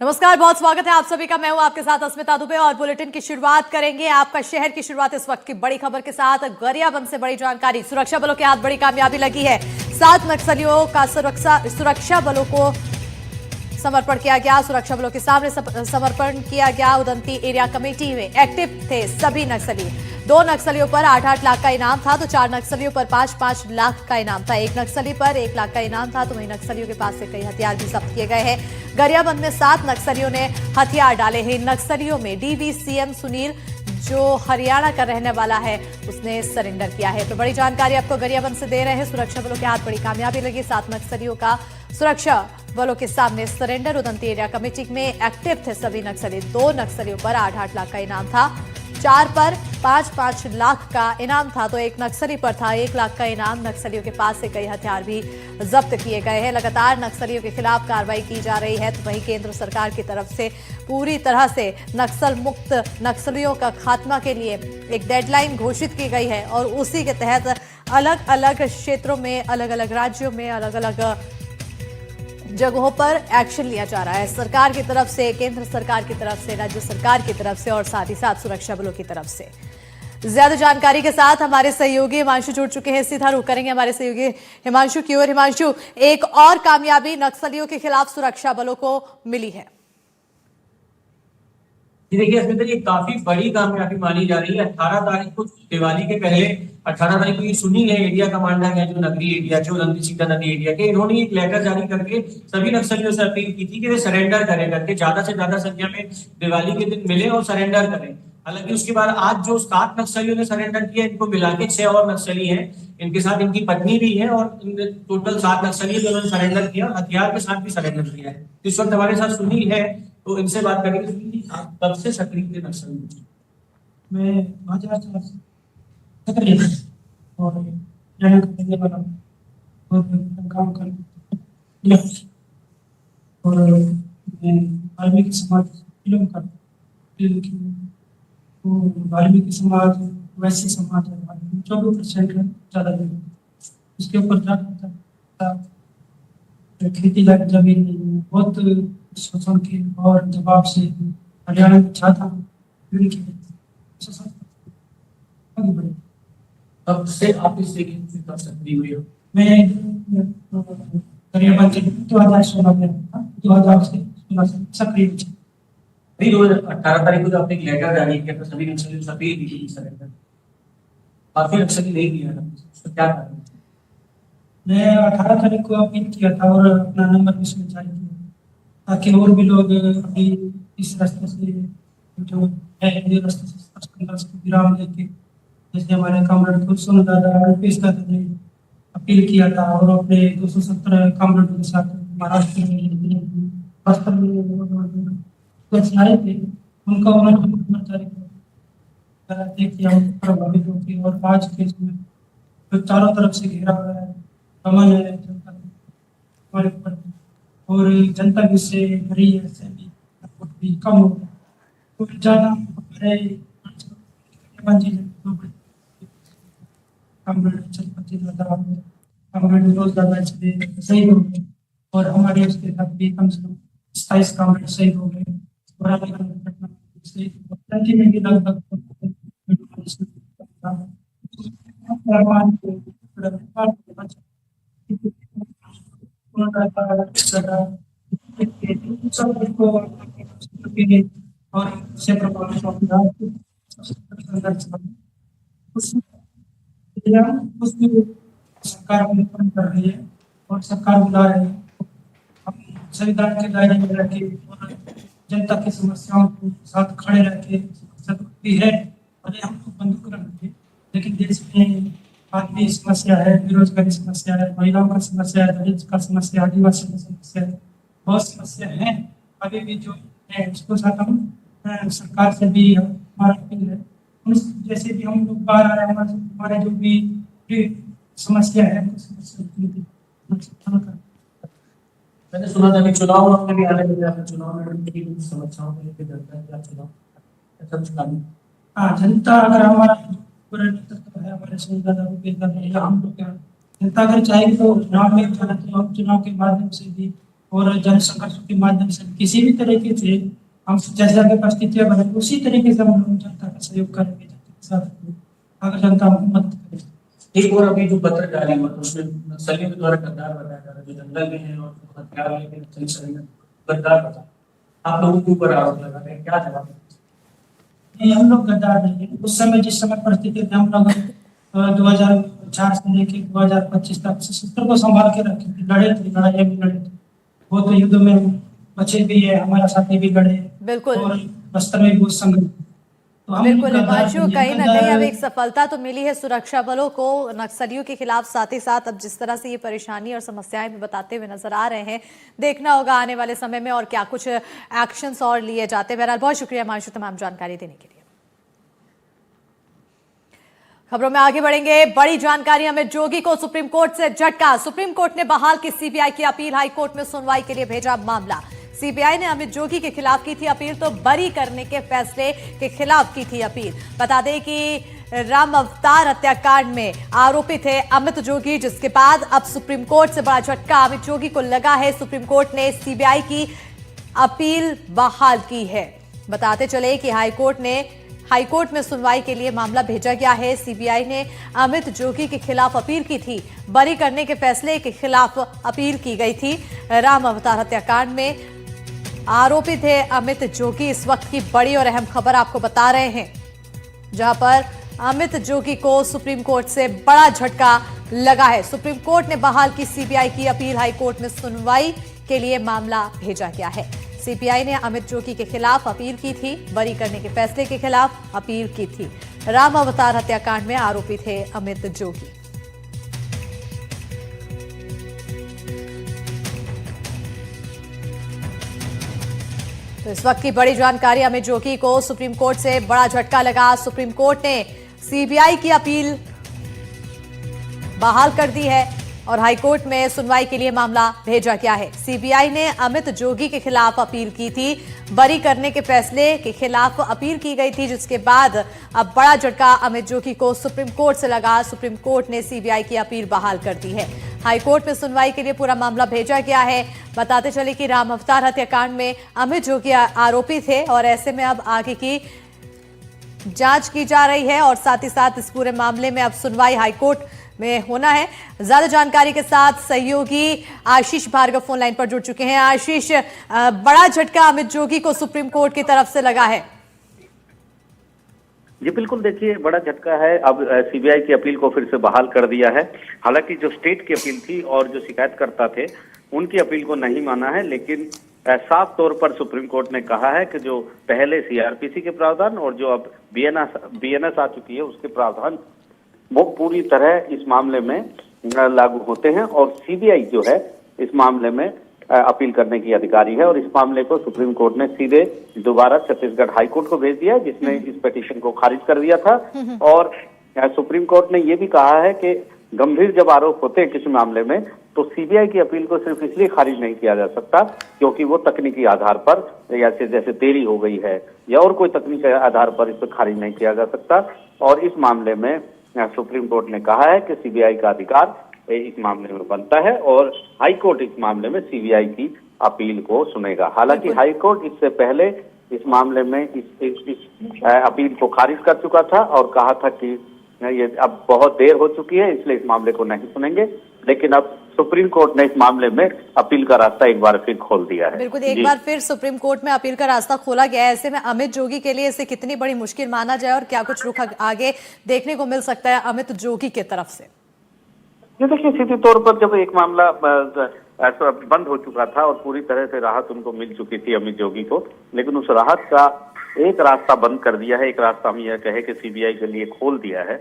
नमस्कार, बहुत स्वागत है आप सभी का। मैं हूं आपके साथ अस्मिता दुबे और बुलेटिन की शुरुआत करेंगे आपका शहर की शुरुआत इस वक्त की बड़ी खबर के साथ। गरियाबंद से बड़ी जानकारी। सुरक्षा बलों के हाथ बड़ी कामयाबी लगी है। 7 नक्सलियों का सुरक्षा बलों को समर्पण किया गया। सुरक्षा बलों के सामने समर्पण किया गया। उदंती एरिया कमेटी में एक्टिव थे सभी नक्सली। 2 नक्सलियों पर 8-8 लाख का इनाम था तो 4 नक्सलियों पर 5-5 लाख का इनाम था। 1 नक्सली पर 1 लाख का इनाम था तो वहीं नक्सलियों के पास से कई हथियार भी जब्त किए गए हैं। गरियाबंद में 7 नक्सलियों ने हथियार डाले हैं। नक्सलियों में डीवीसीएम सुनील, जो हरियाणा का रहने वाला है, उसने सरेंडर किया है। तो बड़ी जानकारी आपको गरियाबंद से दे रहे हैं। सुरक्षा बलों के हाथ बड़ी कामयाबी लगी। 7 नक्सलियों का सुरक्षा बलों के सामने सरेंडर। उदंती एरिया कमेटी में एक्टिव थे सभी नक्सली। 2 नक्सलियों पर 8-8 लाख का इनाम था, 4 पर 5-5 लाख का इनाम था तो 1 नक्सली पर था 1 लाख का इनाम। नक्सलियों के पास से कई हथियार भी जब्त किए गए हैं। लगातार नक्सलियों के खिलाफ कार्रवाई की जा रही है तो वहीं केंद्र सरकार की तरफ से पूरी तरह से नक्सल मुक्त नक्सलियों का खात्मा के लिए एक डेडलाइन घोषित की गई है और उसी के तहत अलग अलग क्षेत्रों में, अलग अलग राज्यों में, अलग अलग जगहों पर एक्शन लिया जा रहा है। सरकार की तरफ से, केंद्र सरकार की तरफ से, राज्य सरकार की तरफ से और साथ ही साथ सुरक्षा बलों की तरफ से। ज्यादा जानकारी के साथ हमारे सहयोगी हिमांशु जुड़ चुके हैं। सीधा रुख करेंगे हमारे सहयोगी हिमांशु की ओर। हिमांशु, एक और कामयाबी नक्सलियों के खिलाफ सुरक्षा बलों को मिली है। जी देखिए, इसमें तो ये काफी बड़ी कामयाबी मानी जा रही है। 18 तारीख को, दिवाली के पहले 18 तारीख को ये सुनील है, एरिया कमांडर है जो नगरी एरिया के, उदंती सीता नदी एरिया के, इन्होंने एक लेटर जारी करके सभी नक्सलियों से अपील की थी कि वे सरेंडर करें करके, ज्यादा से ज्यादा संख्या में दिवाली के दिन मिले और सरेंडर करें। हालांकि उसके बाद आज जो 7 नक्सलियों ने सरेंडर किया, इनको मिला के 6 और नक्सली हैं। इनके साथ इनकी पत्नी भी है और टोटल 7 नक्सली जो उन्होंने सरेंडर किया, हथियार के साथ भी सरेंडर किया है। इस वक्त हमारे साथ सुनील है, तो इनसे बात करेंगे। सुनील जी, आप कब से सक्रिय थे नक्सल में? मैं 2004 से सक्रिय हूँ और यहाँ का रहने वाला हूँ और काम कर और मैं वाल्मीकि समाज बिलोंग करता हूँ। वाल्मीकि समाज वैसी समाज है, 24% है ज़्यादा नहीं। उसके ऊपर जाता खेती लायक जमीन नहीं है। बहुत शोषण के और दबाव से हरियाणा में चाहता हूँ तब से आप इस लेकिन सक्रिय हुए हो? मैं करीबन 2016 में 2016 से सक्रिय हूँ। 18 तारीख को जो आपने एक लेटर जारी किया था सभी नक्सलियों से अपील की थी सरेंडर, काफी नक्सली नहीं किया था, उसका क्या कारण? मैं 18 तारीख को अपील किया था और अपना नंबर भी उसमें जारी किया ताकि और भी लोग अभी इस रास्ते से जो है ये रास्ते से संघर्ष को विराम देके, जैसे हमारे कामरेड कुलसुम दादा, रुपेश दादा ने अपील किया था और अपने 270 कामरेडों के साथ महाराष्ट्र में बस्तर में आए थे, उनका उन्होंने जारी किया प्रभावितों की। और आज के इसमें तो चारों तरफ से घेरा हुआ है, अमन है जनता हमारे ऊपर और जनता भी से भरी है, भी कम हो गया तो ज़्यादा हमारे शहीद हो गए और हमारे उसके साथ भी कम से कम 27 कामरेड शहीद हो गए और अलग अलग घटना में भी लगभग और से प्रभावित सरकार कर रही है और सरकार बुला रही है। हम संविधान के दायरे में रह के और जनता की समस्याओं के साथ खड़े रह के भी है। अरे हम तो बंदूक रखेंगे, लेकिन देश में आदमी समस्या है, बेरोजगारी समस्या है, महिलाओं का समस्या है, दलित का समस्या, आदिवासी की समस्या है, बहुत समस्या है अभी भी जो है। उसको साथ हम सरकार से भी हमारा अपील है, जैसे भी हम लोग बाहर आ रहे हैं, हमारे जो भी समस्या है मैंने सुना था कि चुनाव में भी आने लगे, आपने चुनाव में समस्याओं को लेकर जनता क्या चुनाव हाँ, जनता अगर हमारा पूरा नेतृत्व है, हमारे हम लोग जनता अगर चाहेगी तो चुनाव में हम चुनाव के माध्यम से भी और जनसंघर्ष के माध्यम से किसी भी तरीके से हम जैसे आगे परिस्थितियां बने उसी तरीके से हम लोग जनता का सहयोग करेंगे, जनता के साथ अगर जनता हमको मदद करे। एक और अभी जो पत्र जारी हुआ तो उसमें नक्सलियों के द्वारा गद्दार बताया जा रहा है, जो जंगल में है और हथियार लेके नक्सली सभी गद्दार बताया, आप लोगों के ऊपर आरोप लगा रहे हैं, क्या जवाब है? नहीं, हम लोग गद्दार नहीं है। उस समय जिस समय परिस्थिति थी हम लोग 2004 से लेके 2025 तक सशस्त्र को संभाल के रखे थे, लड़े थे, लड़ाई भी लड़े थे, वो तो युद्ध में बचे भी है, हमारा साथी भी लड़े बिल्कुल और बस्तर में भी बहुत संघर्ष। तो हम बिल्कुल गद्दार हिमांशु, नहीं है, कहीं ना कहीं गद्दार- अब एक सफलता तो मिली है सुरक्षा बलों को नक्सलियों के खिलाफ, साथ ही साथ अब जिस तरह से ये परेशानी और समस्याएं भी बताते हुए नजर आ रहे हैं, देखना होगा आने वाले समय में और क्या कुछ एक्शंस और लिए जाते हैं। बहरहाल बहुत शुक्रिया हिमांशु तमाम जानकारी देने के लिए। खबरों में आगे बढ़ेंगे। बड़ी जानकारी, अमित जोगी को सुप्रीम कोर्ट से झटका। सुप्रीम कोर्ट ने बहाल की सीबीआई की अपील, हाई कोर्ट में सुनवाई के लिए भेजा मामला। सीबीआई ने अमित जोगी के खिलाफ की थी अपील, तो बरी करने के फैसले के खिलाफ की थी अपील। बता दें कि राम अवतार हत्याकांड में आरोपी थे अमित जोगी, जिसके बाद अब सुप्रीम कोर्ट से बड़ा झटका अमित जोगी को लगा है। सुप्रीम कोर्ट ने सीबीआई की अपील बहाल की है। बताते चले कि हाईकोर्ट में सुनवाई के लिए मामला भेजा गया है। सीबीआई ने अमित जोगी के खिलाफ अपील की थी, बरी करने के फैसले के खिलाफ अपील की गई थी। राम अवतार हत्याकांड में आरोपी थे अमित जोगी। इस वक्त की बड़ी और अहम खबर आपको बता रहे हैं, जहां पर अमित जोगी को सुप्रीम कोर्ट से बड़ा झटका लगा है। सुप्रीम कोर्ट ने बहाल की सीबीआई की अपील, हाईकोर्ट में सुनवाई के लिए मामला भेजा गया है। सीबीआई ने अमित जोगी के खिलाफ अपील की थी, बरी करने के फैसले के खिलाफ अपील की थी। राम अवतार हत्याकांड में आरोपी थे अमित जोगी। तो इस वक्त की बड़ी जानकारी, अमित जोगी को सुप्रीम कोर्ट से बड़ा झटका लगा। सुप्रीम कोर्ट ने सीबीआई की अपील बहाल कर दी है और हाईकोर्ट में सुनवाई के लिए मामला भेजा गया है। सीबीआई ने अमित जोगी के खिलाफ अपील की थी, बरी करने के फैसले के खिलाफ अपील की गई थी, जिसके बाद अब बड़ा झटका अमित जोगी को सुप्रीम कोर्ट से लगा। सुप्रीम कोर्ट ने सीबीआई की अपील बहाल कर दी है। हाईकोर्ट में सुनवाई के लिए पूरा मामला भेजा गया है। बताते चले कि राम अवतार हत्याकांड में अमित जोगी आरोपी थे और ऐसे में अब आगे की जांच की जा रही है और साथ ही साथ इस पूरे मामले में अब सुनवाई हाईकोर्ट में होना है। ज्यादा जानकारी के साथ सहयोगी आशीष भार्गव फोन लाइन पर जुड़ चुके हैं। आशीष, बड़ा झटका अमित जोगी को सुप्रीम कोर्ट की तरफ से लगा है। जी बिल्कुल, देखिए बड़ा झटका है। अब सीबीआई की अपील को फिर से बहाल कर दिया है। हालांकि जो स्टेट की अपील थी और जो शिकायतकर्ता थे उनकी अपील को नहीं माना है, लेकिन साफ तौर पर सुप्रीम कोर्ट ने कहा है कि जो पहले सीआरपीसी के प्रावधान और जो अब बीएनएस आ चुकी है उसके प्रावधान वो पूरी तरह इस मामले में लागू होते हैं और सीबीआई जो है इस मामले में अपील करने की अधिकारी है और इस मामले को सुप्रीम कोर्ट ने सीधे दोबारा छत्तीसगढ़ हाई कोर्ट को भेज दिया है, जिसने इस पिटीशन को खारिज कर दिया था। और सुप्रीम कोर्ट ने ये भी कहा है कि गंभीर जब आरोप होते हैं किसी मामले में तो सीबीआई की अपील को सिर्फ इसलिए खारिज नहीं किया जा सकता क्योंकि वो तकनीकी आधार पर या जैसे देरी हो गई है या और कोई तकनीकी आधार पर इस पर खारिज नहीं किया जा सकता। और इस मामले में सुप्रीम कोर्ट ने कहा है कि सीबीआई का अधिकार इस मामले में बनता है और हाई कोर्ट इस मामले में सीबीआई की अपील को सुनेगा। हालांकि हाई कोर्ट इससे पहले इस मामले में इस अपील को खारिज कर चुका था और कहा था कि ये अब बहुत देर हो चुकी है इसलिए इस मामले को नहीं सुनेंगे, लेकिन अब सुप्रीम कोर्ट ने इस मामले में अपील का रास्ता एक बार फिर खोल दिया है। बिल्कुल, एक बार फिर सुप्रीम कोर्ट में अपील का रास्ता खोला गया है। ऐसे में अमित जोगी के लिए इसे कितनी बड़ी मुश्किल माना जाए और क्या कुछ रुख आगे देखने को मिल सकता है अमित जोगी के तरफ से? ये देखिए, सीधे तौर पर जब एक मामला बंद हो चुका था और पूरी तरह से राहत उनको मिल चुकी थी अमित जोगी को, लेकिन उस राहत का एक रास्ता बंद कर दिया है, एक रास्ता हम यह कहे कि सीबीआई के लिए खोल दिया है।